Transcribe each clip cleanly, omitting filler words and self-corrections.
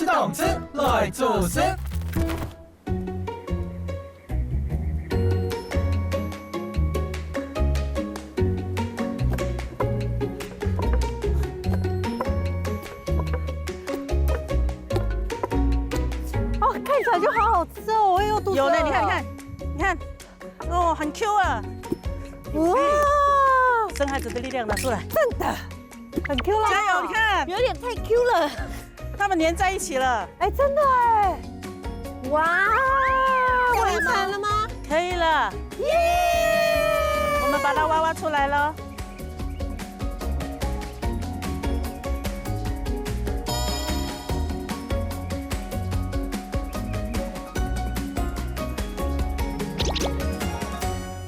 动吃，来做事。哦，看起来就好好吃哦，我也有肚子饿了。有呢，你看，哦，很 Q 啊！哇，生孩子的力量拿出来，真的很 Q 啦！加油！你看，有点太 Q 了。它们粘在一起了。哎，真的哎！哇，完成了吗？可以了，耶！我们把它挖出来了。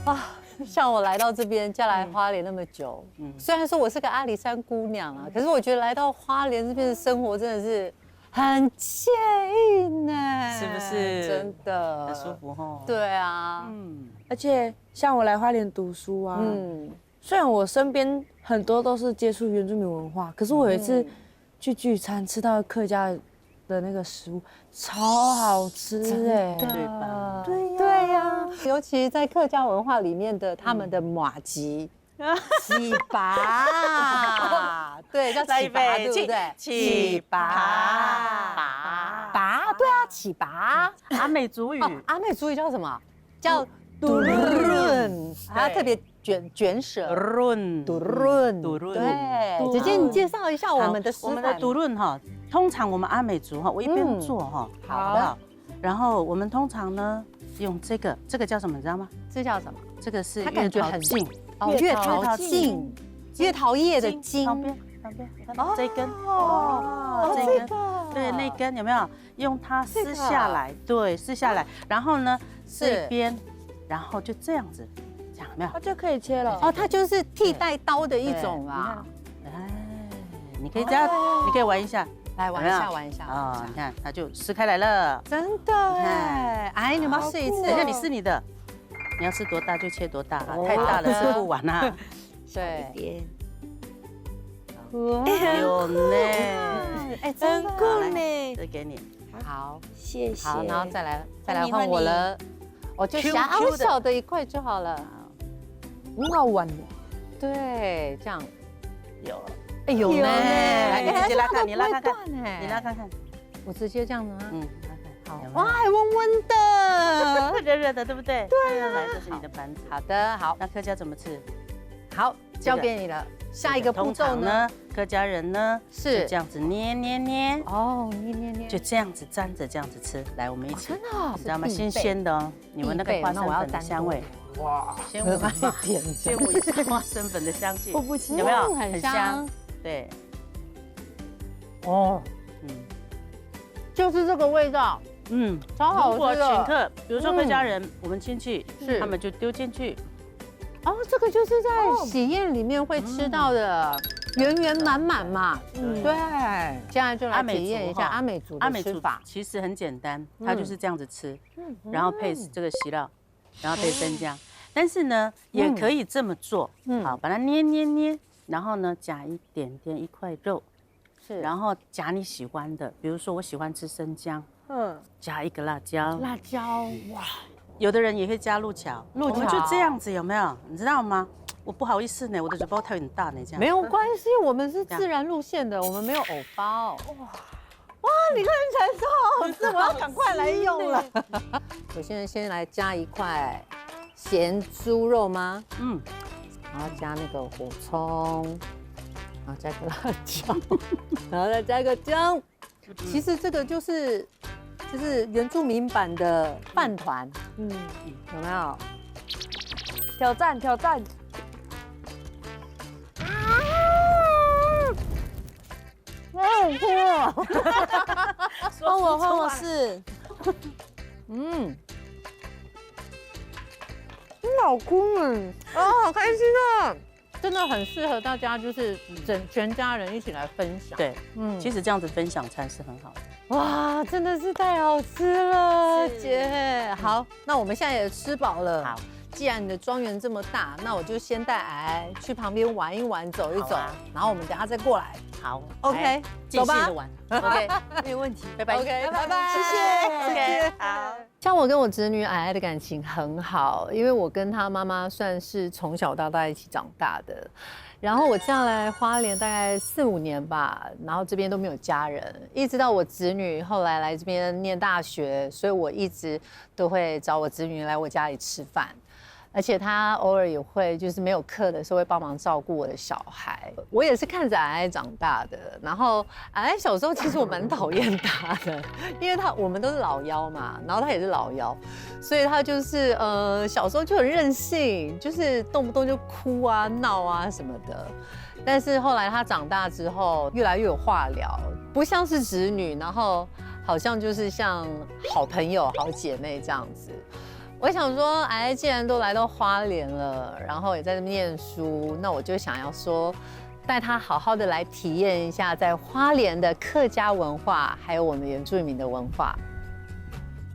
啊，像我来到这边，嫁来花莲那么久，虽然说我是个阿里山姑娘啊，可是我觉得来到花莲这边的生活真的是很惬意呢，是不是？真的很舒服哦。对啊，而且像我来花莲读书啊，虽然我身边很多都是接触原住民文化，可是我有一次去聚餐吃到客家的那个食物，超好吃哎，对吧？对呀，尤其在客家文化里面的他们的马吉。起拔，对，叫起拔，对不对？起拔，拔，对啊，起拔。阿美族语，阿美族语叫什么？叫嘟润，还要特别卷舌。润，嘟润，对。姐姐，你介绍一下我们的食法。我们的嘟润哈，通常我们阿美族哈，我一边做哈，好不好？然后我们通常呢用这个叫什么？你知道吗？这叫什么？这个是它感觉很茎。哦，月桃茎，月桃叶的茎旁边，看到这一根哦，这一根，对，那根有没有用它撕下来？对，撕下来，然后呢这边，然后就这样子，这样有没有？它就可以切了。哦，它就是替代刀的一种啊。哎，你可以这样，你可以玩一下，来玩一下，玩一下啊！你看，它就撕开来了，真的哎！哎，你要不要试一次？等一下你试你的。你要吃多大就切多大啊，太大了吃不完啊。对，有呢，哎，真酷呢。这给你，好，谢谢。好，然后再来换我了，我就小小的一块就好了，很好玩的。对，这样有，哎有呢，来你直接拉看，你拉看看，你拉看看，我直接这样子吗？好，哇，还温温的，热热的，对不对？对啊，来，这是你的盘子。好的，好。那客家怎么吃？好，交给你了。下一个步骤呢？客家人呢是这样子捏。哦，捏，就这样子沾着这样子吃。来，我们一起，真的，你知道吗？新鲜的哦，你闻那个花生粉的香味。哇，先闻一点，先闻一下花生粉的香气，我不清有没有？很香。对。哦，就是这个味道。超好吃的。如果请客，比如说客家人，我们亲戚是他们就丢进去。哦，这个就是在喜宴里面会吃到的，圆圆满满嘛。对。现在就来体验一下阿美族的吃法。其实很简单，它就是这样子吃，然后配这个喜酪，然后配生姜。但是呢，也可以这么做。好，把它捏，然后呢夹一点点一块肉，是，然后夹你喜欢的，比如说我喜欢吃生姜。加一个辣椒，哇！有的人也会加鹿角，我们就这样子，有没有？你知道吗？我不好意思呢，我的嘴巴太很大呢，这样。没有关系，我们是自然路线的，我们没有藕包。哇，你看起来超好吃，我要赶快来用了。我现在先来加一块咸猪肉吗？然后加那个火葱，然后加个辣椒，然后再加个姜。其实这个就是原住民版的饭团，有没有？挑战！好吃哦！换我试。老公好开心啊！真的很适合大家，就是全家人一起来分享。对，其实这样子分享餐是很好的。哇，真的是太好吃了，是姐。好，那我们现在也吃饱了。好，既然你的庄园这么大，那我就先带矮去旁边玩一玩，走一走，好啊然后我们等下再过来。好 OK，尽走吧兴的玩。OK，没有问题。拜拜。 OK，拜拜，谢谢。谢谢 OK，好。像我跟我侄女矮矮的感情很好，因为我跟她妈妈算是从小到大一起长大的。然后我嫁来花莲大概4、5年吧，然后这边都没有家人，一直到我侄女后来来这边念大学，所以我一直都会找我侄女来我家里吃饭。而且她偶尔也会，就是没有课的时候会帮忙照顾我的小孩。我也是看着矮矮长大的。然后矮矮小时候其实我蛮讨厌她的，因为我们都是老幺嘛，然后她也是老幺，所以她就是小时候就很任性，就是动不动就哭啊、闹啊什么的。但是后来她长大之后，越来越有话聊，不像是侄女，然后好像就是像好朋友、好姐妹这样子。我想说，哎，既然都来到花莲了，然后也在这边念书，那我就想要说，带他好好的来体验一下在花莲的客家文化，还有我们原住民的文化。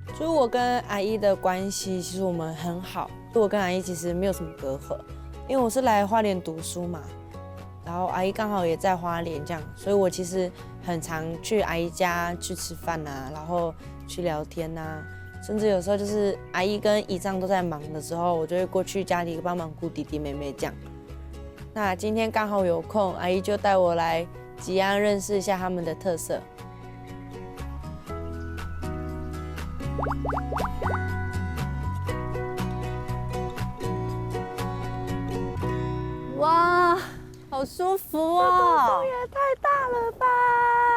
就是我跟阿姨的关系，其实我们很好。我跟阿姨其实没有什么隔阂，因为我是来花莲读书嘛，然后阿姨刚好也在花莲这样，所以我其实很常去阿姨家去吃饭啊，然后去聊天啊。甚至有时候就是阿姨跟姨丈都在忙的时候，我就会过去家里帮忙顾弟弟妹妹这样。那今天刚好有空，阿姨就带我来吉安认识一下他们的特色。哇，好舒服啊！也太大了吧！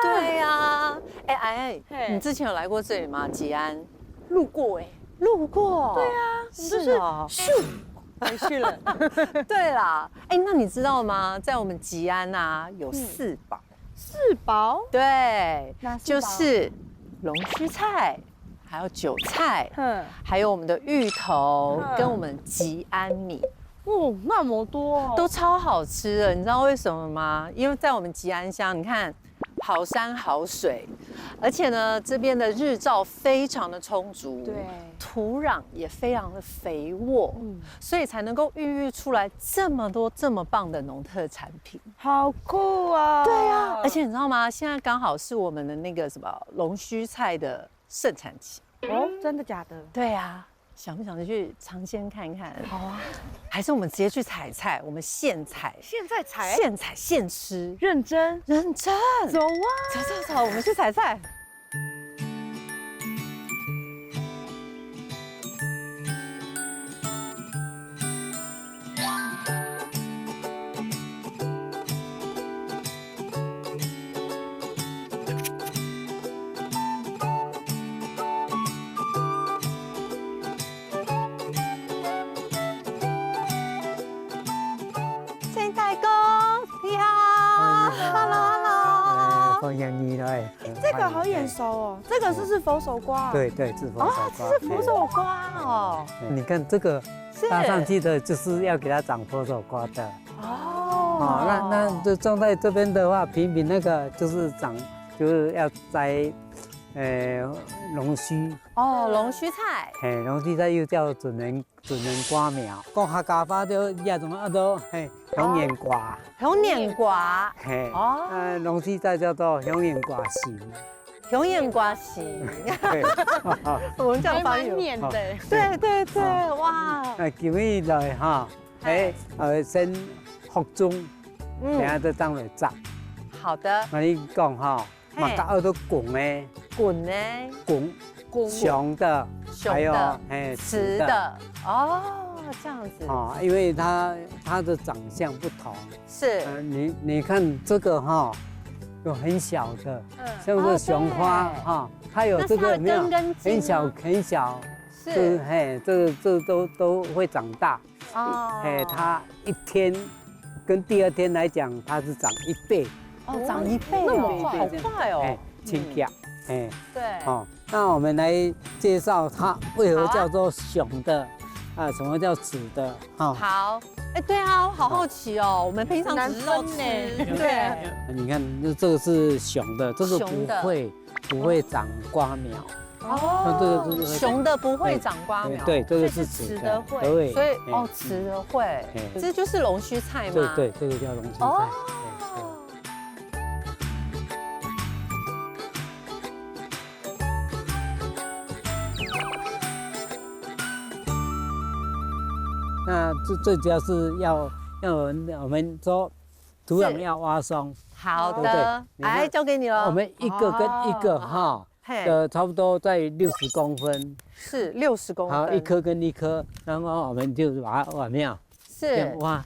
对呀，哎哎，嘿你之前有来过这里吗？吉安？路过哎，路过。对啊，是哦。咻回去了。对啦，哎，那你知道吗？在我们吉安啊，有4宝。四宝？对，哪4宝就是龙须菜，还有韭菜，还有我们的芋头，跟我们吉安米，哦，那么多哦，都超好吃的。你知道为什么吗？因为在我们吉安乡，你看好山好水，而且呢，这边的日照非常的充足，对，土壤也非常的肥沃，所以才能够孕育出来这么多这么棒的农特产品。好酷啊！对啊，而且你知道吗？现在刚好是我们的那个什么龙须菜的盛产期。哦，真的假的？对啊，想不想去尝鲜看看？好啊，还是我们直接去采菜，我们现采，现在才现采现吃，认真认真。走啊！走走走，我们去采菜。郑大哥，你好 ，Hello，欢迎你来。这个好眼熟哦，这个是佛手瓜。对对，是佛手瓜。这是佛手瓜哦，你看这个是搭上去的，就是要给它长佛手瓜的。哦，哦，那这种在这边的话，平平那个就是长，就是要栽，龙须。哦，龙须菜，嘿，龙须菜又叫准人瓜苗。讲客家话就也种都红眼瓜。红眼瓜，嘿，哦龙须菜叫做红眼瓜形。红眼瓜型，对，我们这样发音。黏的。对对对，哇，今日来哈，先服种，等下再当来摘。好的，我你讲哈，马甲耳朵滚的，滚呢，滚，雄的，还有雌的，哦，这样子，哦，因为它的长相不同，是，你看这个哈，有很小的，像这雄花哈，它有这个有没有很小很小，是，这都会长大，哦，它一天跟第二天来讲，它是长1倍，哦，长1倍，那么快，好快哦，轻巧，对，哦，那我们来介绍它为何叫做雄的，什么叫雌的？好，哎，对啊，我好好奇哦，我们平常只知道吃，对，你看，这个是雄的，这个雄的不会长瓜苗。哦，这个雄的不会长瓜苗，对，这个是雌的会，对，所以哦，雌的会，这就是龙须菜吗？对，这个叫龙须菜。那最主要是要我们说土壤要挖松。好对不对的，哎，交给你了。我们一个跟一个哈，差不多在60公分，是60公分。好，一颗跟一颗，然后我们就把它挖苗，是挖，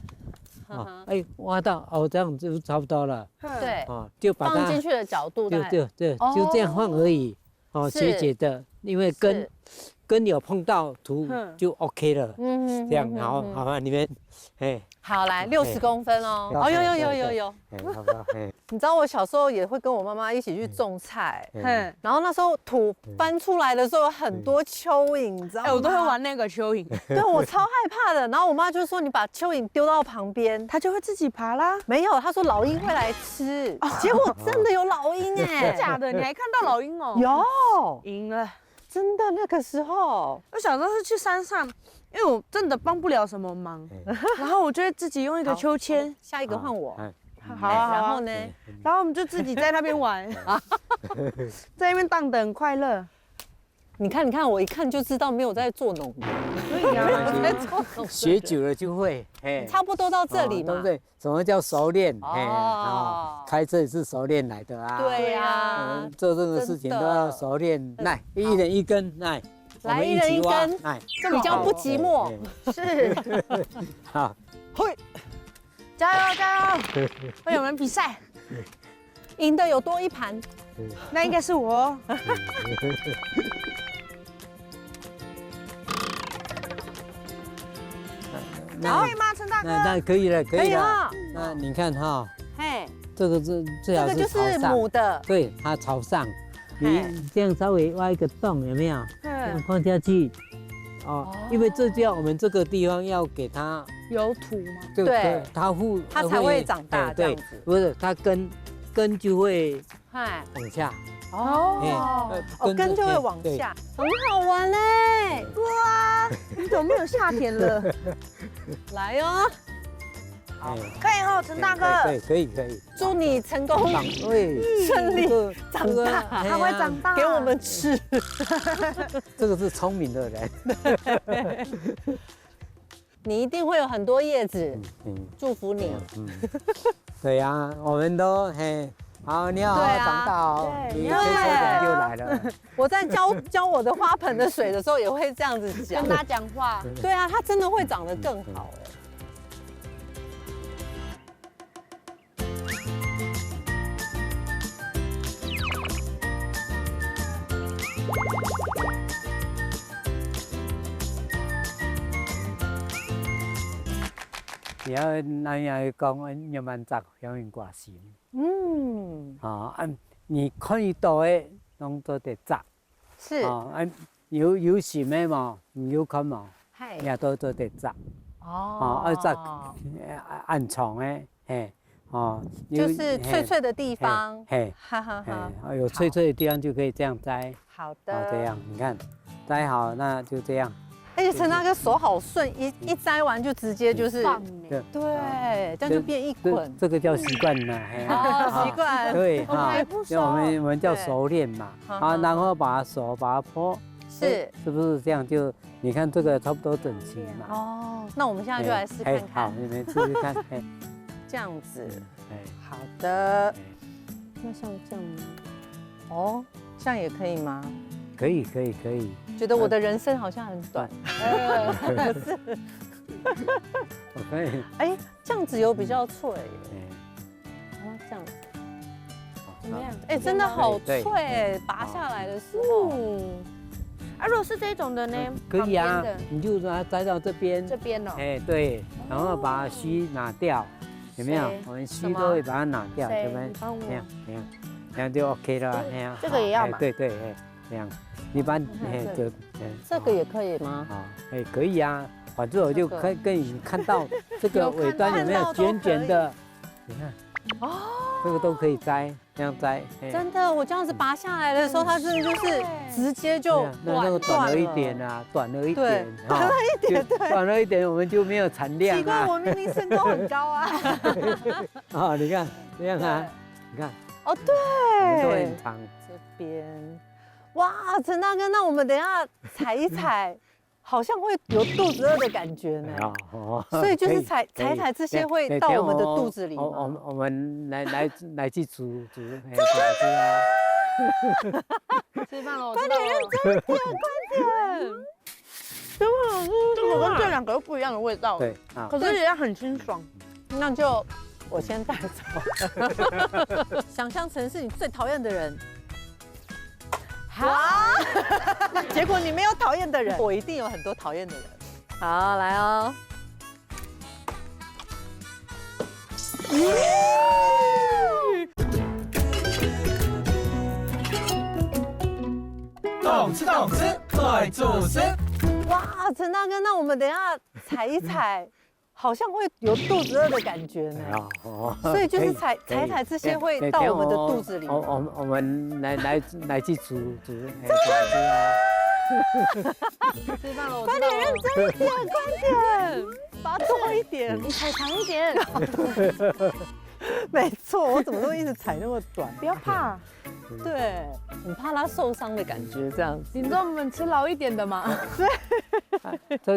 哎，挖到哦，这样就差不多了。对，哦，就把它放进去的角度，对，就这样放而已。哦，斜的，因为根有碰到土就 OK 了。这样好吧，你们，哎。好，来60公分哦。哦，有。你知道我小时候也会跟我妈妈一起去种菜，然后那时候土翻出来的时候有很多蚯蚓，你知道吗？我都会玩那个蚯蚓，对我超害怕的。然后我妈就说你把蚯蚓丢到旁边，它就会自己爬啦。没有，她说老鹰会来吃，结果真的有老鹰哎，假的？你还看到老鹰哦？有，赢了，真的那个时候，我小时候是去山上。因为我真的帮不了什么忙，然后我就会自己用一个秋千。下一个换我，好啊。然后呢？然后我们就自己在那边玩，在那边荡得很快乐。你看，我一看就知道没有在做农的。对呀，学久了就会，差不多到这里嘛。对不对？什么叫熟练？开车也是熟练来的啊。对呀，做任何事情都要熟练。来，一人一根，来。来一人一根，比较不寂寞。是，好，会，加油！会有人比赛，赢的有多一盘，那应该是我。可以吗，陈大哥？那可以了，可以了。那你看哈，这个是最好是朝上，这个就是母的，对，它朝上。你这样稍微挖一个洞，有没有？这样放下去，哦，因为这叫我们这个地方要给它有土吗？对，它才会长大这样子。不是，它根就会往下。根就会往下，很好玩嘞！哇，你怎么没有下田了？来哦！好，可以哦，陈大哥。对，可以。祝你成功，顺利长大，它会长大，给我们吃。这个是聪明的人。你一定会有很多叶子，祝福你。对呀，我们都好，你好好长大哦，你这人就来了。我在浇我的花盆的水的时候，也会这样子讲，跟他讲话。对啊，它真的会长得更好哎。然后咱也讲，叶曼杂响应挂心。你看伊到的拢做得杂。是。有心的嘛，有看嘛，也都做得杂。杂暗藏的，就是脆脆的地方。有脆脆的地方就可以这样摘。好的。这样你看，摘好那就这样。而且陈大哥手好顺，一摘完就直接就是，对，这样就变一捆。这个叫习惯了，习惯。对哈，我们叫熟练嘛，然后把手把它剖，是不是这样？就你看这个差不多整齐嘛。哦，那我们现在就来试看看。好，你们试试看。这样子，好的。那像这样吗？哦，这样也可以吗？可以。觉得我的人生好像很短。不是。我可以。哎，这样子有比较脆。这样子。怎么样？哎，真的好脆，拔下来的时候。如果是这种的呢？可以啊，你就把它摘到这边。这边哦。对，然后把须拿掉，有没有？我们须都会把它拿掉，这边这样，这样就 OK 了。这个也要嘛？对，这样。一般这个也可以吗？啊，哎，可以啊，反正我就可以跟你看到这个尾端有没有卷卷的，你看，哦，这个都可以摘，这样摘。真的，我这样子拔下来的时候，它真的就是直接就那个短了一点啊，短了一点，短了一点，对，短了一点，我们就没有产量啊。奇怪，我明明身高很高啊。啊，你看这样啊，你看，哦，对，都很长。这边，哇，陈大哥，那我们等一下踩一踩。好像会有肚子饿的感觉呢，所以就是踩这些会到我们的肚子里吗？我们来去煮吃啊！吃饭喽！快点认真点，快点！真的好吃，这个跟这两个又不一样的味道。对啊，可是也很清爽。那就我先带走。想象成是你最讨厌的人。好，结果你没有讨厌的人，我一定有很多讨厌的人。好，来哦。动吃动吃来做事。哇，陈大哥，那我们等一下踩一踩。好像会有肚子饿的感觉呢，所以就是踩这些会到我们的肚子里。我们来去煮吃啊！吃饭了，快点认真一点，快点，拔多一点，你踩长一点。没错，我怎么都一直踩那么短？不要怕，对，很怕它受伤的感觉，这样子。你让我们吃老一点的嘛？对。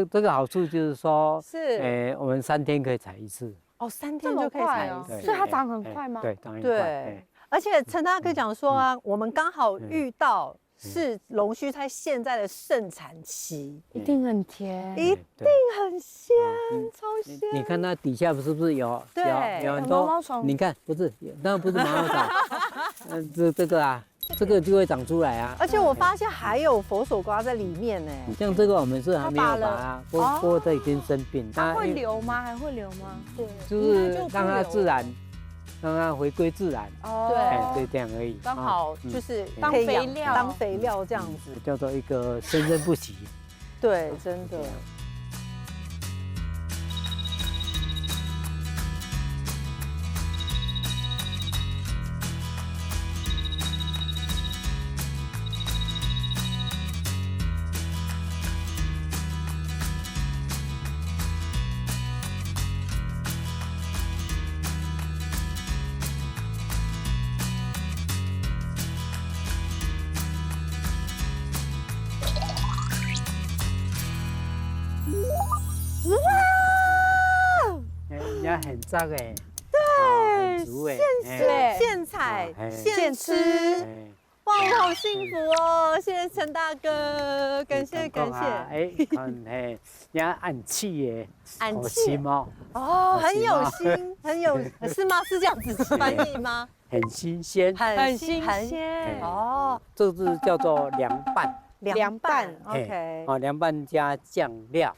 这个好处就是说，是，我们3天可以采一次。哦，3天就可以采一次，所以它长很快吗？对，长很快。对，而且陈大哥讲说啊，我们刚好遇到是龙须菜现在的盛产期，一定很甜，一定很鲜，超鲜。你看它底下是不是有很多毛毛虫？你看，不是，当然不是毛毛虫，这个啊。这个就会长出来啊！而且我发现还有佛手瓜在里面呢。像这个我们是还没有拔啊，不过这已经生病。它会流吗？还会流吗？对，就是让它自然，让它回归自然。对，对，这样而已。刚好就是当肥料，当肥料这样子，叫做一个生生不息。对，真的。人家很脏哎，对，现采现吃，哇，我好幸福哦！谢谢陈大哥，感谢。人家按气耶，按气哦，很有心，是吗？是这样子翻译吗？很新鲜，很新鲜哦。这是叫做凉拌，凉拌 ，OK， 凉拌加酱料。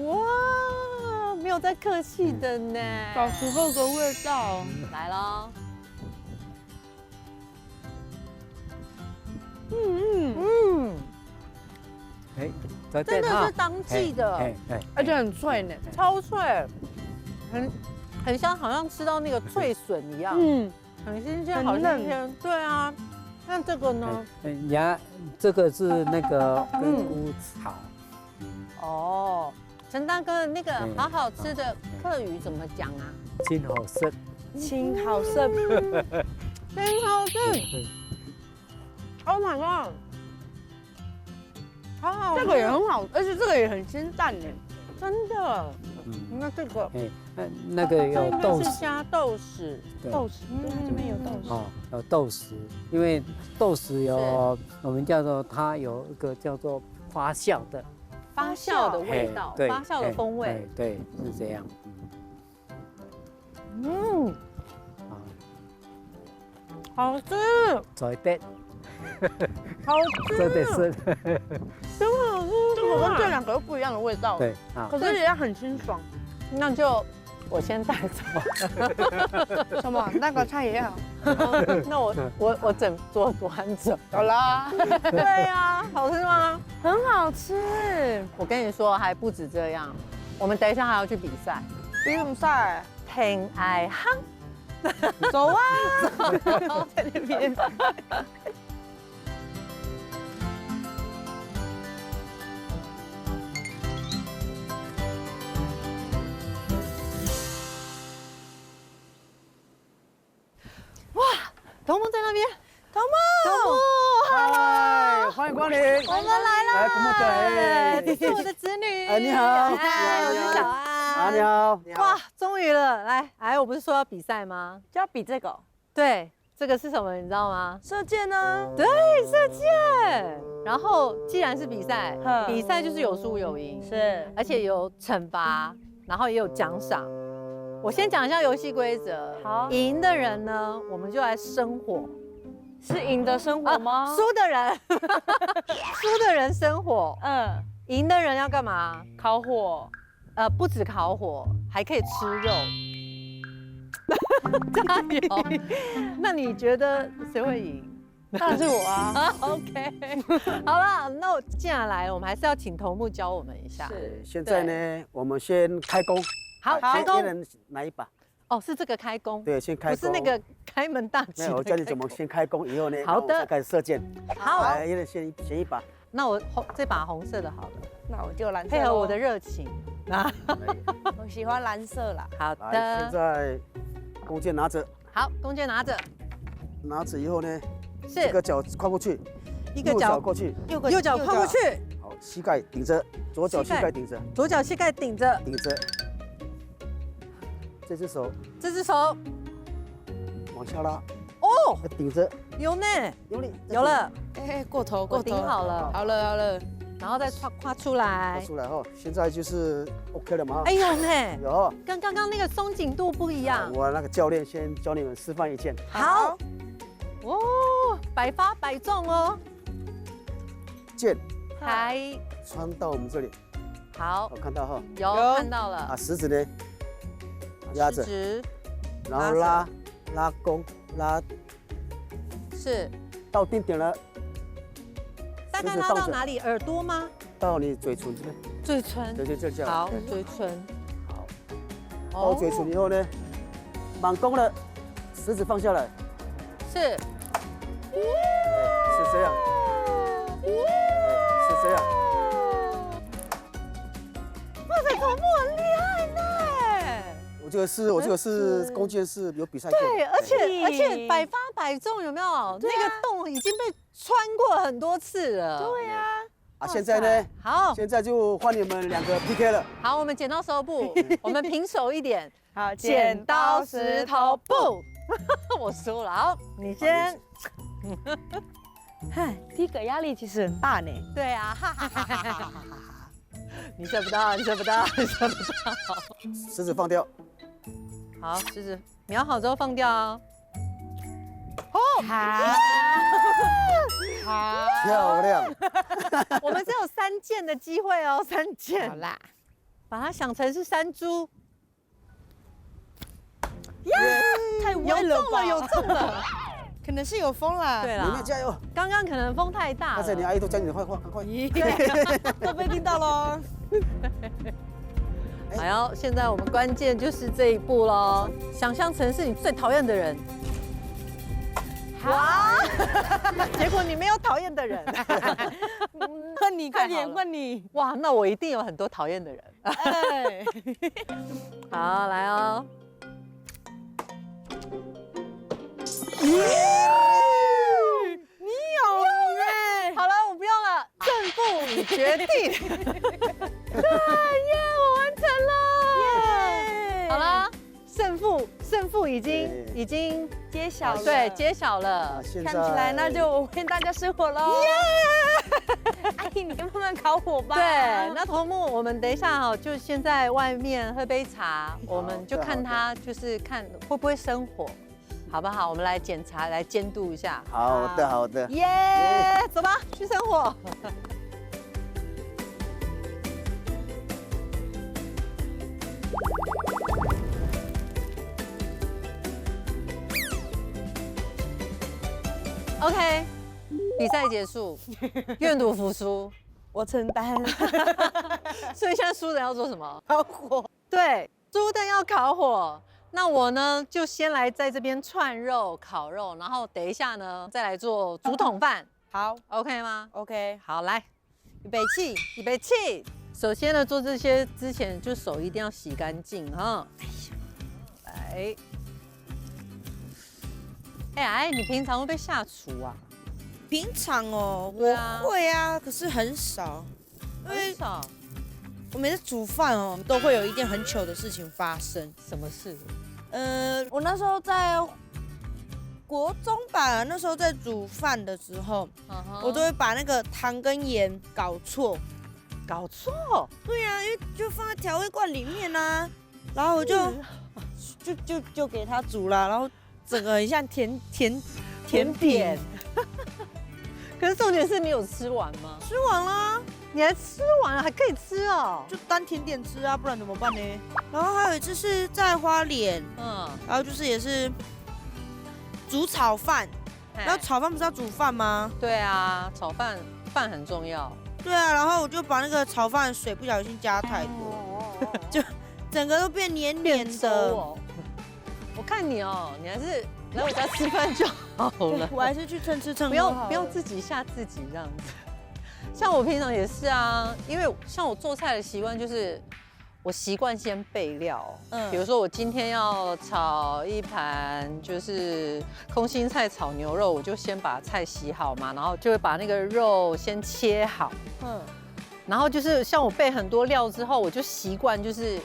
哇，没有在客气的呢，小时候的味道来咯。真的是当季的，而且很脆呢，超脆，很像好像吃到那个脆笋一样，很新鲜，好新鲜。对啊，那这个呢？这个是那个根菇草。哦，陈大哥，那个好好吃的客语怎么讲啊？青好色，青好色，青好色。Oh my god！ 好好，这个也很好，而且这个也很清淡耶，真的。那这个，那个有豆豉，是加豆豉，豆豉，对，它这边有豆豉。哦，有豆豉，因为豆豉有我们叫做它有一个叫做发酵的味道，发酵的风味，对，是这样。好吃，做一点，好吃，真的是，真好吃。这个跟这两个又不一样的味道，对啊，可是也很清爽。那就我先带走。什么？那个菜也好。那我整桌端着。好啦，对呀，好吃吗？很好吃。我跟你说，还不止这样，我们等一下还要去比赛，比什么赛？挺爱夯。走啊！在那边。哇，头目在那边，头目，嗨，欢迎光临，我们来了，来，古木仔，这是我的侄女，哎，你好，嗨，我是小安，你好，哇，终于了，来，我不是说要比赛吗？就要比这个对，这个是什么，你知道吗？射箭呢？对，射箭。然后既然是比赛，比赛就是有输有赢，是，而且有惩罚，然后也有奖赏。我先讲一下游戏规则。好，赢的人呢，我们就来生火。是赢的生活吗？输的人，输的人生火。嗯，赢的人要干嘛？烤火。不止烤火，还可以吃肉。加油！那你觉得谁会赢？当然是我啊。OK， 好了，那我既然来了，我们还是要请头目教我们一下。是，现在呢，我们先开工，好，开一工。人拿一把，哦，是这个开工。对，先开工，不是那个开门大吉。没有，我教你怎么先开工，以后呢，好的然后再开始射箭。好，来，一人先一把，那我这把红色的好了，那我就蓝色，配合我的热情。啊，我喜欢蓝色啦。好来，现的，在弓箭拿着，好，弓箭拿着，拿着以后呢，是一个脚跨过去，一个脚过去，右脚跨过去，好，膝盖顶着，左脚膝盖顶着，左脚膝盖顶着，顶着，这只手这只手往下拉，哦，顶着，有呢，用力，有了，哎，过头我顶好了，好了，然后再跨出来拿，出来哈，现在就是 OK 了嘛？哎呦呢，有，跟刚刚那个松紧度不一样。我那个教练先教你们示范一件，好，哦，百发百中哦，箭还穿到我们这里，好有，看到哈？有看到了，食指呢压着，食指然后拉弓，拉是到定点了，大概拉到哪里？耳朵吗？到你嘴唇这边，嘴唇。对，这叫好，对嘴唇。好，哦到嘴唇以后呢，满弓了，食指放下来，是是这样，是这样。哇塞，头目很厉害呢！我这个是弓箭是有比赛过的，对，而且百发百中，有没有？那个洞已经被穿过很多次了。对呀。啊，现在呢？好，现在就换你们两个 PK 了。好，我们剪刀石头布，我们平手一点。好，剪刀石头布，我输了。好，你先。嗨，第一个压力其实很大呢。对啊，哈哈哈哈哈哈！你射不到，你射不到，你射不到。食指放掉。好，食指瞄好之后放掉哦。好，漂亮。我们只有3箭的机会哦，3箭。好啦，把它想成是山猪。太有歪了吧？中了，有中了。可能是有风啦。对啦你们，加油！刚刚可能风太大了。但是你阿姨都教你的坏话，赶快。都被听到喽。哎呦，现在我们关键就是这一步喽。想象成是你最讨厌的人。哇！结果你没有讨厌的人。换你，快点，太好了换你。哇，那我一定有很多讨厌的人。哎，好，来哦。你有哎。好了，我不用了，胜负已决定。对耶，我完成了。好了，胜负已经揭晓了。对揭晓了。现在看起来那就我为大家生火喽。阿姨，你跟慢慢烤火吧。对，那头目，我们等一下哈，就先在外面喝杯茶，我们就看他就是看会不会生火，好不好？我们来检查，来监督一下。好的，好的。耶，走吧，去生火。OK， 比赛结束，愿赌服输，我承担。所以现在输的要做什么？烤火。对，输的要烤火。那我呢，就先来在这边串肉、烤肉，然后等一下呢，再来做竹筒饭。好 OK 吗 ，OK，好，来，预备起。预备起。首先呢，做这些之前，就手一定要洗干净哈。来，哎，你平常会不会下厨啊？平常哦，对啊我会啊，可是很少，因为很少。我每次煮饭哦，都会有一件很糗的事情发生。什么事？我那时候在国中吧，那时候在煮饭的时候，我都会把那个糖跟盐搞错。搞错。对呀、因为就放在调味罐里面啊，然后我就给它煮了，然后整个很像甜品。可是重点是你有吃完吗？吃完啦，你还吃完了，还可以吃哦。就当甜点吃啊，不然怎么办呢？然后还有一次是在花莲，然后就是也是煮炒饭，然后炒饭不是要煮饭吗？对啊，炒饭很重要。对啊，然后我就把那个炒饭的水不小心加太多，就整个都变黏黏的。我看你哦，你还是来我家吃饭就好了。我还是去蹭吃蹭不喝好了。要自己吓自己这样子。像我平常也是啊，因为像我做菜的习惯就是我习惯先备料，比如说我今天要炒一盘就是空心菜炒牛肉，我就先把菜洗好嘛，然后就会把那个肉先切好，然后就是像我备很多料之后，我就习惯就是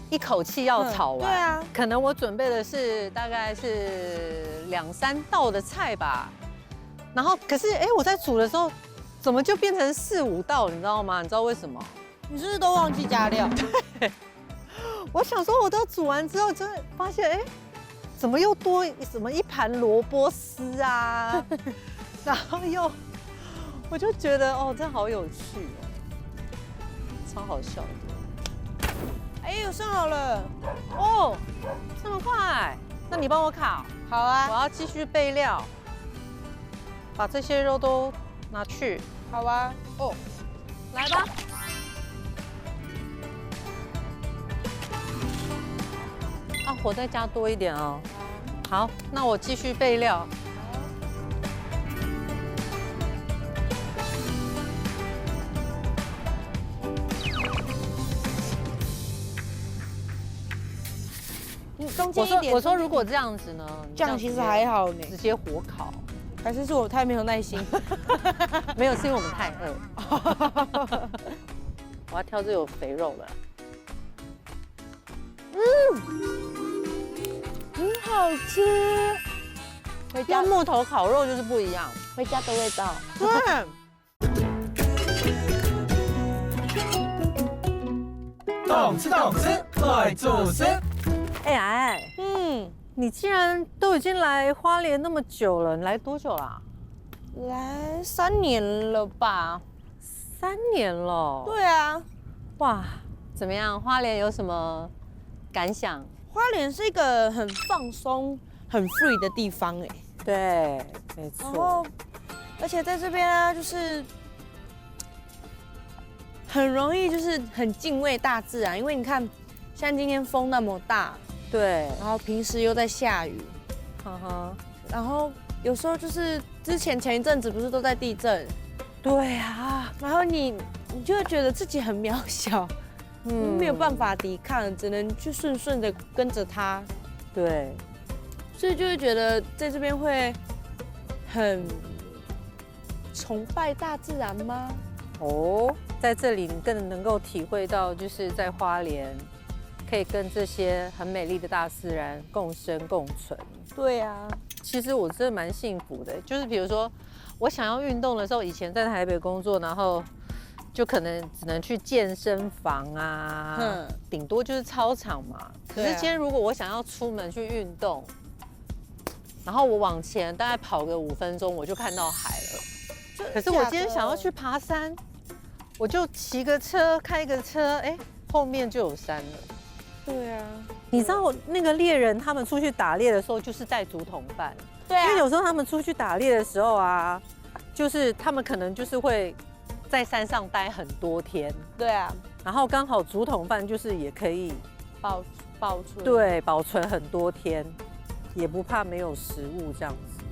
一口气要炒完，对啊，可能我准备的是大概是2、3道的菜吧，然后可是我在煮的时候怎么就变成4、5道，你知道吗？你知道为什么？你是不是都忘记加料？对，我想说，我都煮完之后，就发现，怎么又多什么一盘萝卜丝啊？然后我就觉得，哦，这好有趣哦，超好笑的。哎，我上好了。哦，这么快？那你帮我烤。好啊。我要继续备料，把这些肉都拿去。好啊。哦，来吧。啊，火再加多一点哦。好，那我继续备料。中间一点。我说如果这样子呢？这样其实还好呢。直接火烤。还是我太没有耐心？没有，是因为我们太饿。我要挑这有肥肉的。很好吃。用木头烤肉就是不一样，回家的味道。对。懂吃，快做事。你既然都已经来花莲那么久了，你来多久啦？来3年了吧？3年了。对啊。哇，怎么样？花莲有什么感想？花莲是一个很放松、很 free 的地方哎。对，没错。然后，而且在这边啊，就是很容易就是很敬畏大自然，因为你看，像今天风那么大。对，然后平时又在下雨，然后有时候就是前一阵子不是都在地震，对啊，然后你就会觉得自己很渺小，没有办法抵抗，只能去顺的跟着它，对，所以就会觉得在这边会很崇拜大自然吗？哦，在这里你更能够体会到，就是在花莲。可以跟这些很美丽的大自然共生共存。对啊，其实我真的蛮幸福的，就是比如说我想要运动的时候，以前在台北工作，然后就可能只能去健身房啊，顶多就是操场嘛。可是今天如果我想要出门去运动，然后我往前大概跑个5分钟，我就看到海了。可是我今天想要去爬山，我就骑个车，开个车，后面就有山了。对啊，你知道那个猎人他们出去打猎的时候，就是带竹筒饭，对啊因为有时候他们出去打猎的时候啊，就是他们可能就是会在山上待很多天，对啊，然后刚好竹筒饭就是也可以保存。，对保存很多天，也不怕没有食物这样子。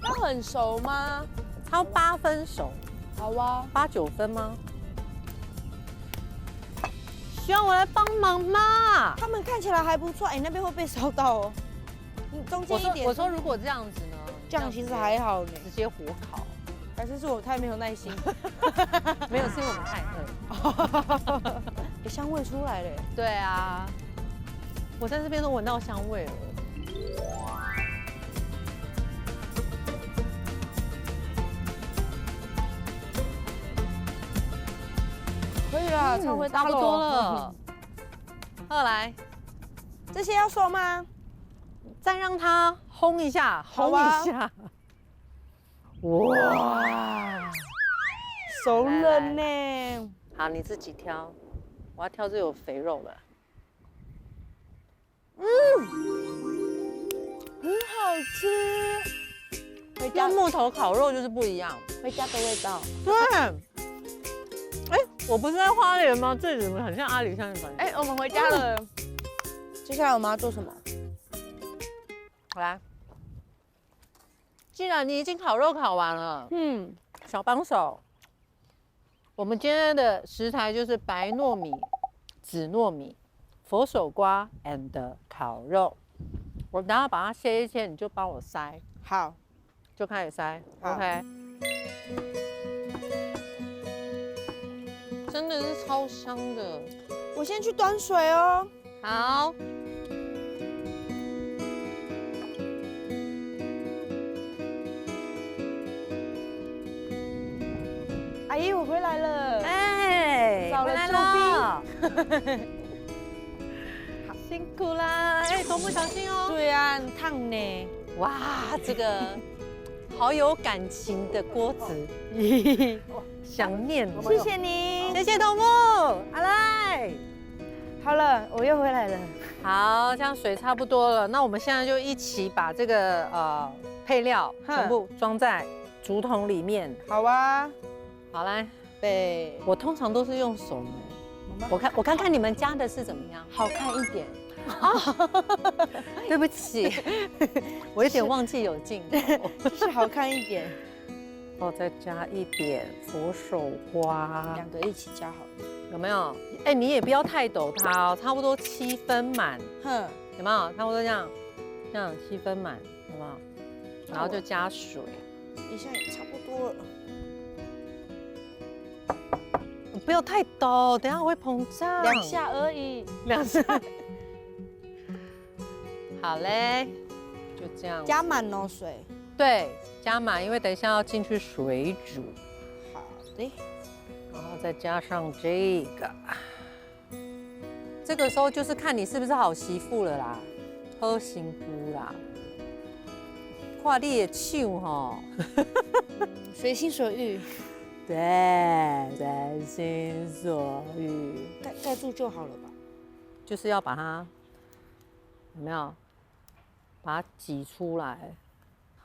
要很熟吗？它8分熟好啊， ，8、9分吗？需要我来帮忙吗？他们看起来还不错。哎，那边会被烧到哦。你中间一点。我说如果这样子呢？这样其实还好呢。直接火烤。还是我太没有耐心。没有，是因为我们太饿。香味出来了。对啊，我在这边都闻到香味了。可以了，超回差不多了。二来，这些要收吗？再让它烘一下，烘好啊一下。哇，熟了呢。好，你自己挑，我要挑这有肥肉的。很好吃。用木头烤肉就是不一样。回家的味道。对。哎，我不是在花莲吗？这里怎么很像阿里山的感觉？哎，我们回家了。接下来我们要做什么？来，既然你已经烤肉烤完了，小帮手，我们今天的食材就是白糯米、紫糯米、佛手瓜 and 烤肉。我等下把它切一切，你就帮我塞，好，就开始塞。好 OK。真的是超香的。我先去端水哦。好。阿姨，我回来了。哎，找了回来了。好辛苦啦！哎，头不小心哦。对啊，很烫呢。哇，这个好有感情的锅子，想念了。谢谢你。谢谢头目，阿来。好了，我又回来了。好，这样水差不多了，那我们现在就一起把这个配料全部装在竹筒里面。好啊。好来，对，我通常都是用手的。我看看你们家的是怎么样，好看一点。对不起，我有点忘记有镜头。就是好看一点。哦，再加一点佛手瓜，两个一起加好了。有没有？哎，你也不要太抖它哦，差不多7分满，哼，有没有？差不多这样7分满，有没有？然后就加水，一下也差不多了。不要太抖，等下会膨胀。2下而已。2下。好嘞，就这样。加满哦水。对，加满，因为等一下要进去水煮。好的。然后再加上这个，这个时候就是看你是不是好媳妇了啦，好幸福啦，看你的手吼，随心所欲。对，随心所欲，盖住就好了吧？就是要把它有没有把它挤出来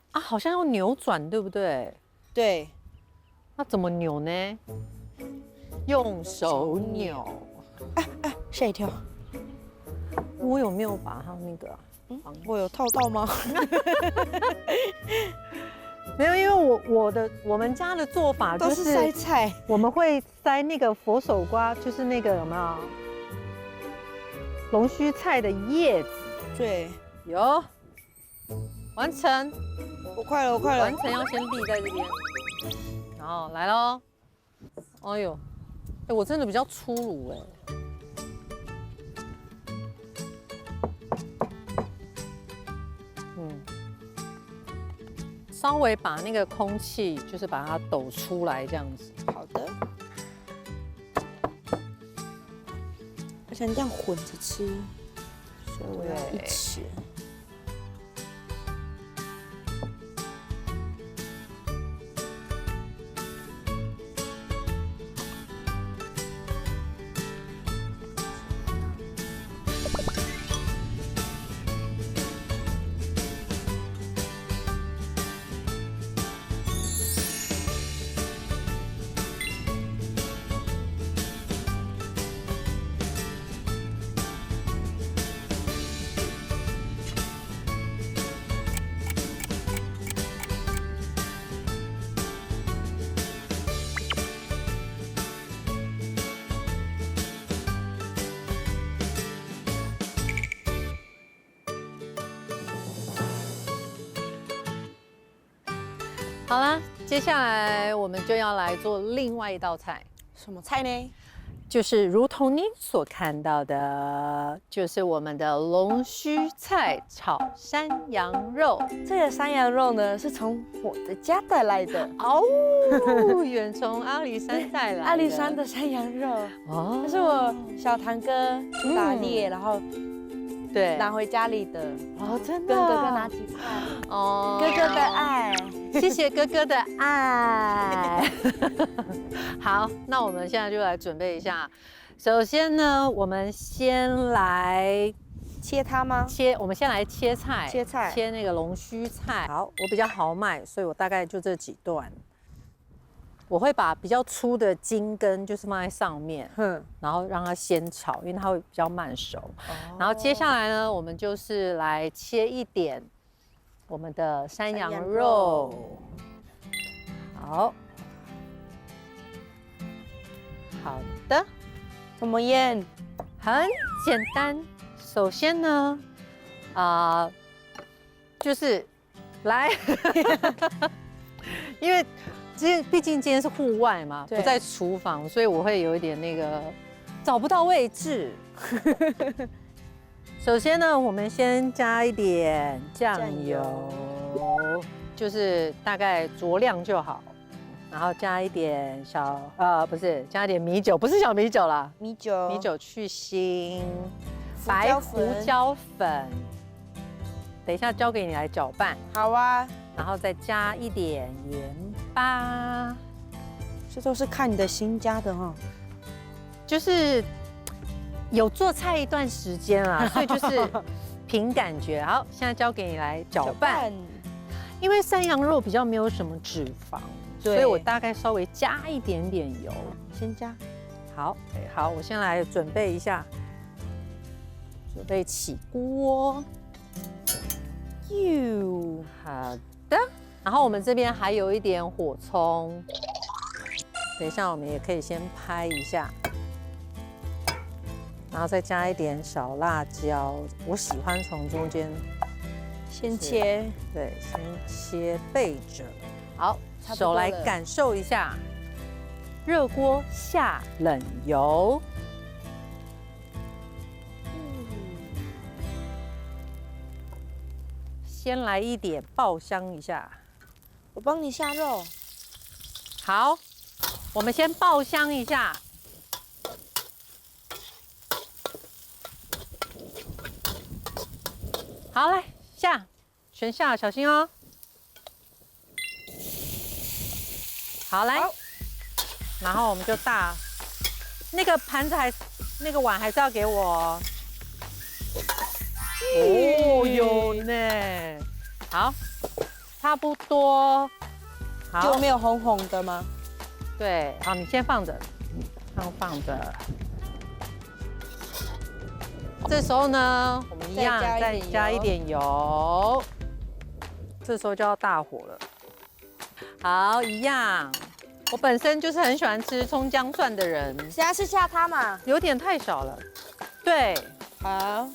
啊？好像要扭转，对不对？对。那怎么扭呢？用手扭。吓一跳。我有没有把它那个？我有套到吗？没有，因为我们家的做法都是塞菜，我们会塞那个佛手瓜，就是那个有没有龙须菜的叶子？对，有完成。我快了。完成要先立在这边，然后来喽。哎呦，我真的比较粗鲁哎。稍微把那个空气，就是把它抖出来，这样子。好的。而且你这样混着吃，所以我要一起。好啦，接下来我们就要来做另外一道菜，什么菜呢？就是如同你所看到的，就是我们的龙须菜炒山羊肉。这个山羊肉呢，是从我的家带来的，哦，远从阿里山带来的，阿里山的山羊肉。哦，这是我小堂哥去打猎，然后对拿回家里的，哦，真的跟哥哥拿几块。哦，哥哥的爱。谢谢哥哥的爱。好，那我们现在就来准备一下。首先呢，我们先来切它吗？我们先来切菜，切那个龙须菜。好，我比较豪迈，所以我大概就这几段。我会把比较粗的筋根就是放在上面，然后让它先炒，因为它会比较慢熟。然后接下来呢，我们就是来切一点我们的山羊肉。好，好的，怎么腌？很简单。首先呢，就是来，因为毕竟今天是户外嘛，不在厨房，所以我会有一点那个找不到位置。首先呢，我们先加一点酱油，就是大概酌量就好。然后加一点加一点米酒，不是小米酒啦，米酒去腥，白胡椒粉，等一下交给你来搅拌。好啊，然后再加一点盐巴，这都是看你的心加的哈。就是有做菜一段时间啦，所以就是凭感觉。好，现在交给你来搅拌。因为山羊肉比较没有什么脂肪，所以我大概稍微加一点点油，先加。好，我先来准备一下，准备起锅。好的。然后我们这边还有一点火葱，等一下我们也可以先拍一下，然后再加一点小辣椒，我喜欢从中间先切，对，先切背着。好，手来感受一下。热锅下冷油，先来一点爆香一下。我帮你下肉。好，我们先爆香一下。好，来全下，小心哦。好，来，然后我们就那个盘子那个碗还是要给我哦。哦，有呢。好，差不多。就没有红红的吗？对，好，你先放着，放着。这时候呢，我们一样再加一点油。这时候就要大火了。好，一样。我本身就是很喜欢吃葱姜蒜的人。现在是下它嘛？有点太少了。对。好，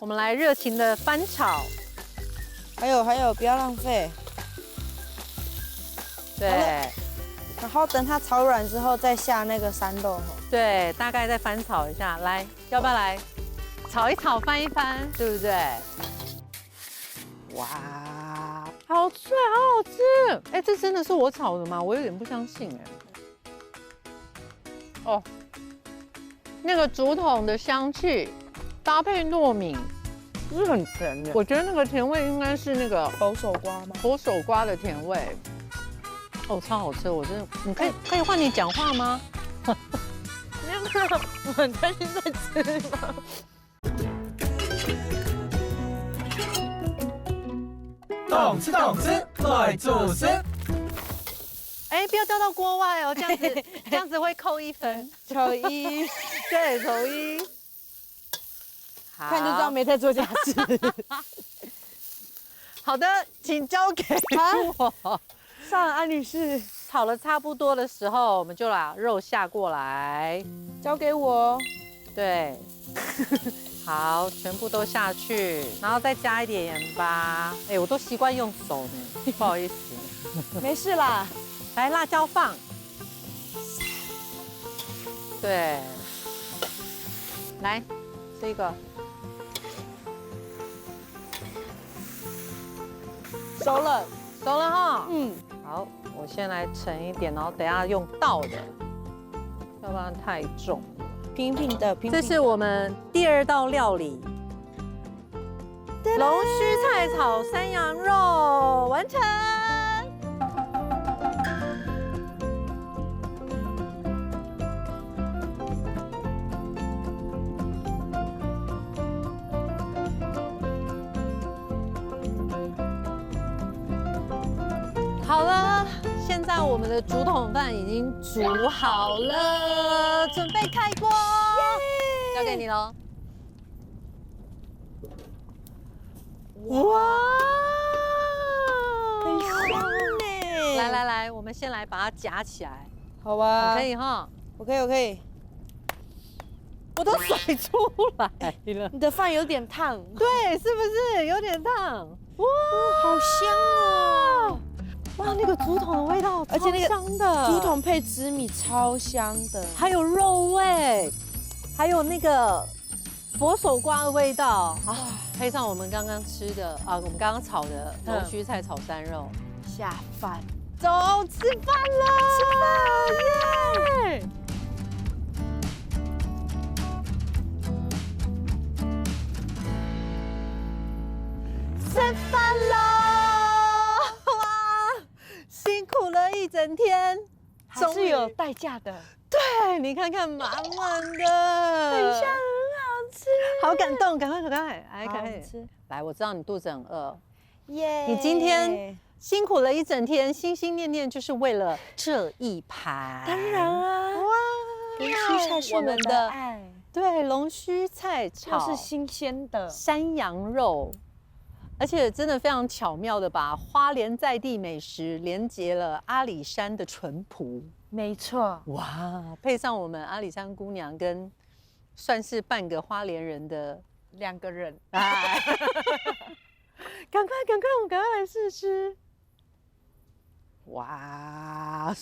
我们来热情的翻炒。还有，不要浪费。对。然后等它炒软之后再下那个山豆。对，大概再翻炒一下。来，要不要来炒一炒，翻一翻，对不对？哇，好吃，好好吃！哎，这真的是我炒的吗？我有点不相信哎。哦，那个竹筒的香气搭配糯米，不是很甜的。我觉得那个甜味应该是那个佛手瓜吗？佛手瓜的甜味。哦，超好吃！我真的，你可以换你讲话吗？没有，我很开心在吃吗？动吃动吃，快做事。哎，不要掉到锅外哦，这样子会扣1分。丑一，对，丑1。好，看就知道没在做家事。好的，请交给我。上安女士，炒了差不多的时候，我们就把肉下过来，交给我。对，好，全部都下去，然后再加一点盐巴。哎，我都习惯用手呢，不好意思。没事啦。来，辣椒放。对，来这个熟了。熟了哈。嗯，好，我先来盛一点，然后等一下用倒的，要不然太重了。平平的，平平的。这是我们第2道料理，龙须菜炒山羊肉完成。好了，现在我们的竹筒饭已经煮好了，准备开锅，交给你喽。哇，很香呢。来来来，我们先来把它夹起来，好吧，可以哈。我可以，我可以。我都甩出来了，你的饭有点烫，对，是不是有点烫？哇，好香哦！哇，那个竹筒的味道，而且那个超香的竹筒配紫米超香的，还有肉味，还有那个佛手瓜的味道啊，配上我们刚刚吃的啊，我们刚刚炒的龙须菜炒山肉，下饭。走，吃饭了，吃饭耶！吃饭喽！哇，辛苦了一整天，还是有代价的。对，你看看满满的，很香，很好吃，好感动，赶快，来，好吃。来，我知道你肚子很饿，耶！你今天辛苦了一整天，心心念念就是为了这一盘。当然啊，哇，龙须菜是我们的爱，对，龙须菜炒又是新鲜的山羊肉。而且真的非常巧妙的把花莲在地美食连接了阿里山的淳朴，没错。哇，配上我们阿里山姑娘跟算是半个花莲人的2个人，哎，赶快，我们赶快来试吃。哇，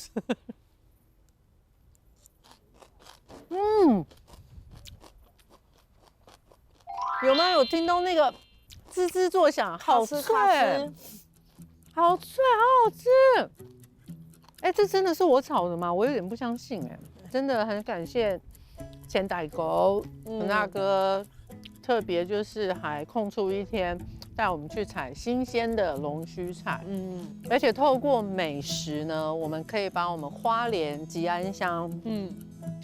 有吗？有听到那个吱吱作响，好脆，好脆，好好吃。哎，这真的是我炒的吗？我有点不相信哎，真的很感谢钱代沟陈大哥，特别就是还空出一天带我们去采新鲜的龙须菜，而且透过美食呢，我们可以把我们花莲吉安乡，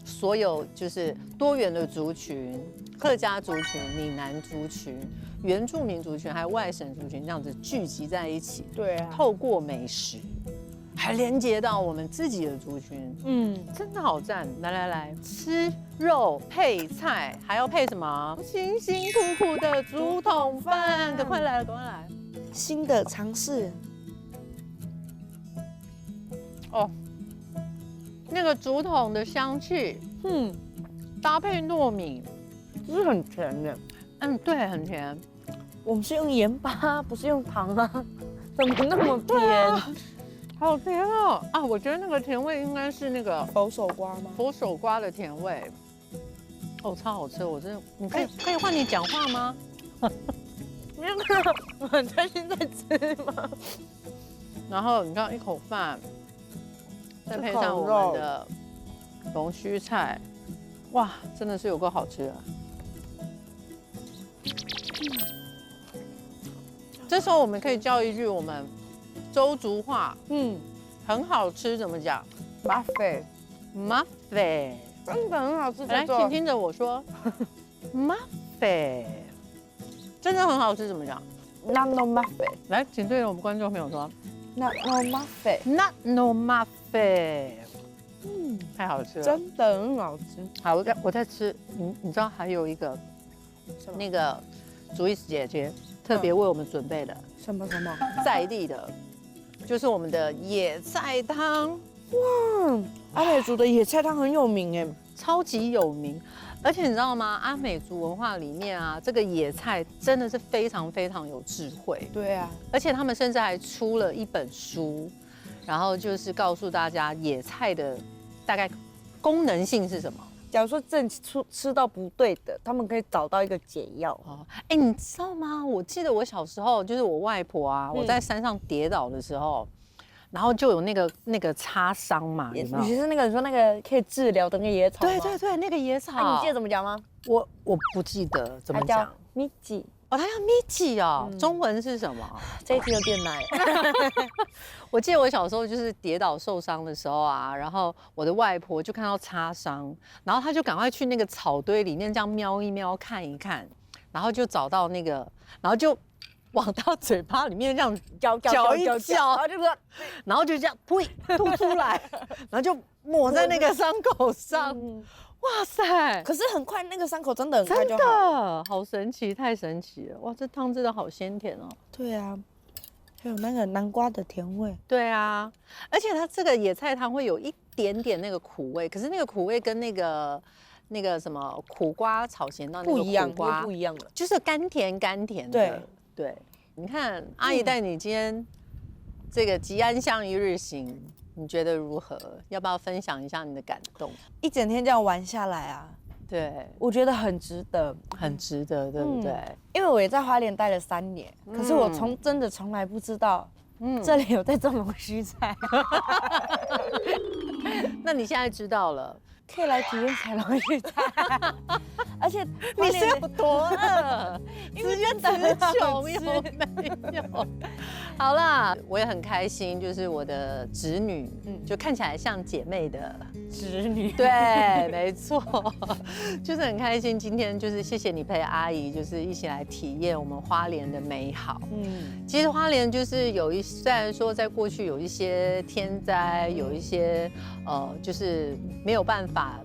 所有就是多元的族群。客家族群、闽南族群、原住民族群，还有外省族群，这样子聚集在一起。对啊，透过美食，还连接到我们自己的族群。真的好赞！来，吃肉配菜，还要配什么？辛辛苦苦的竹筒饭，赶快来！新的尝试。哦，那个竹筒的香气，搭配糯米。是很甜的，对，很甜。我们是用盐巴，不是用糖啊，怎么那么甜？好甜哦！啊，我觉得那个甜味应该是那个佛手瓜吗？佛手瓜的甜味。哦，超好吃！我真的，你可以换你讲话吗？没有，我很专心在吃嘛。然后你看一口饭，再配上我们的龙须菜，哇，真的是有够好吃的。这时候我们可以教一句我们周族话，很好吃怎么讲？马菲，马菲，真的很好吃。来，请听着我说，马菲，真的很好吃怎么讲 ？Not no 马菲。来，请对着我们观众朋友说 ，Not no 马菲。Not no 马菲。太好吃了，真的很好吃。好，我在吃，你知道还有一个那个竹意思姐姐特别为我们准备的什么在地的，就是我们的野菜汤。哇，阿美族的野菜汤很有名哎，超级有名。而且你知道吗？阿美族文化里面啊，这个野菜真的是非常非常有智慧。对啊，而且他们甚至还出了一本书，然后就是告诉大家野菜的大概功能性是什么。假如说正吃到不对的，他们可以找到一个解药。哦，哎，你知道吗？我记得我小时候就是我外婆啊，我在山上跌倒的时候，然后就有那个擦伤嘛，有没有？你是那个你说那个可以治疗的那个野草吗？对对对，那个野草。你记得怎么讲吗？我不记得怎么它叫讲。咪吉。哦，它叫咪吉哦，中文是什么？这一题有点难。我记得我小时候就是跌倒受伤的时候啊，然后我的外婆就看到擦伤，然后她就赶快去那个草堆里面这样瞄一瞄看一看，然后就找到那个，然后就往到嘴巴里面这样嚼一嚼，然后就这样呸吐出来，然后就抹在那个伤口上。哇塞！可是很快那个伤口真的很快真就好了。的好神奇，太神奇了！哇，这汤真的好鲜甜哦。对啊，还有那个南瓜的甜味。对啊，而且它这个野菜汤会有一点点那个苦味，可是那个苦味跟那个什么苦瓜炒咸到那个苦瓜不一样的，就是甘甜的。对，你看阿姨带你今天这个吉安乡一日行。你觉得如何？要不要分享一下你的感动？一整天这样玩下来啊，对，我觉得很值得，很值得，对不对？因为我也在花莲待了3年，可是我真的从来不知道，这里有在种龙须菜。那你现在知道了，可以来体验采龙须菜。而且你是有多饿？直接词穷有没有？好啦，我也很开心，就是我的侄女，就看起来像姐妹的侄女。对，没错，就是很开心。今天就是谢谢你陪阿姨，就是一起来体验我们花莲的美好。其实花莲就是虽然说在过去有一些天灾，有一些就是没有办法。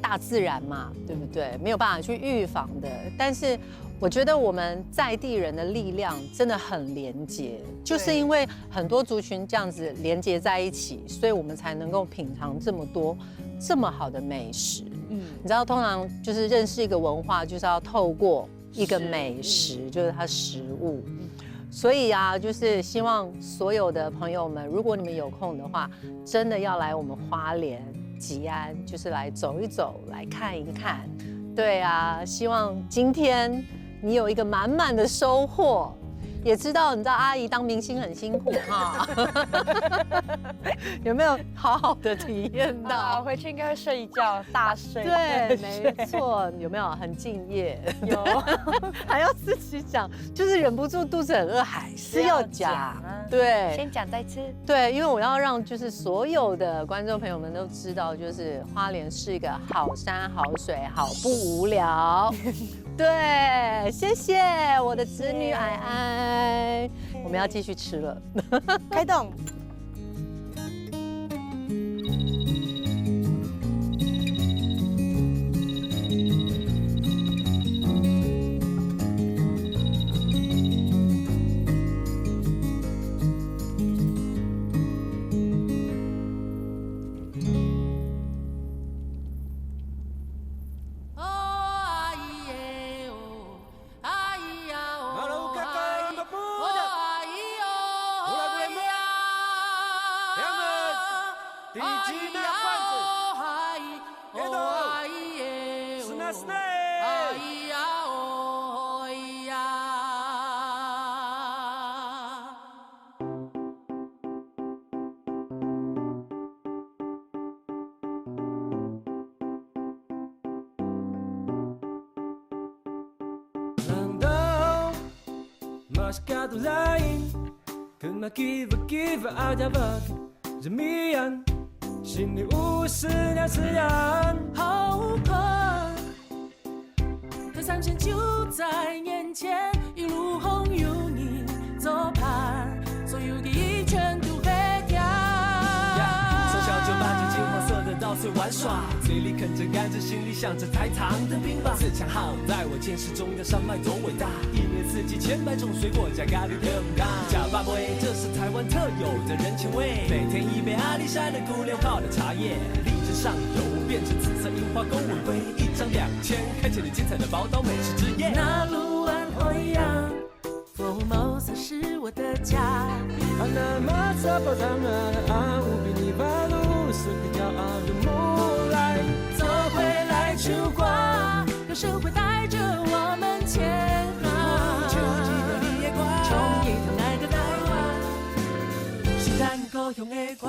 大自然嘛，对不对？没有办法去预防的，但是我觉得我们在地人的力量真的很连结，就是因为很多族群这样子连结在一起，所以我们才能够品尝这么多这么好的美食。你知道，通常就是认识一个文化，就是要透过一个美食，就是它食物。所以啊，就是希望所有的朋友们，如果你们有空的话，真的要来我们花莲。吉安就是来走一走，来看一看，对啊，希望今天你有一个满满的收获，也知道你知道阿姨当明星很辛苦哈，有没有好好的体验到？回去应该会睡一觉，大睡。对，没错，有没有很敬业？有，还要自己讲，就是忍不住肚子很饿，还是要讲。对，先讲再吃。对，因为我要让就是所有的观众朋友们都知道，就是花莲是一个好山好水好不无聊。对，谢谢我的侄女蔼蔼，我们要继续吃了，开动。Masyado lain Kung makiba-kiba adabag Zamian Siniusin ASEAN 好快可上线就在眼前一路红有你走盘所有的一圈都会跳从小就把着金黄色的稻穗玩耍嘴里啃着甘蔗心里想着台糖的冰棒自强号在我见识中的山脉多伟大一年四季千百种水果加咖喱特咖假巴贝这是台湾特有的人情味每天一杯阿里山的姑娘泡的茶叶力争上游变成紫色樱花勾吻飞一张2000开启了精彩的宝岛美食之夜那路安会阳Formosa 是我的家 Panama Sabah tangan aku比你白鹭是个骄傲的木兰。走回来烛光，歌声会带着我们前航。就记得你的歌，从一趟爱的台湾，是咱高雄的歌。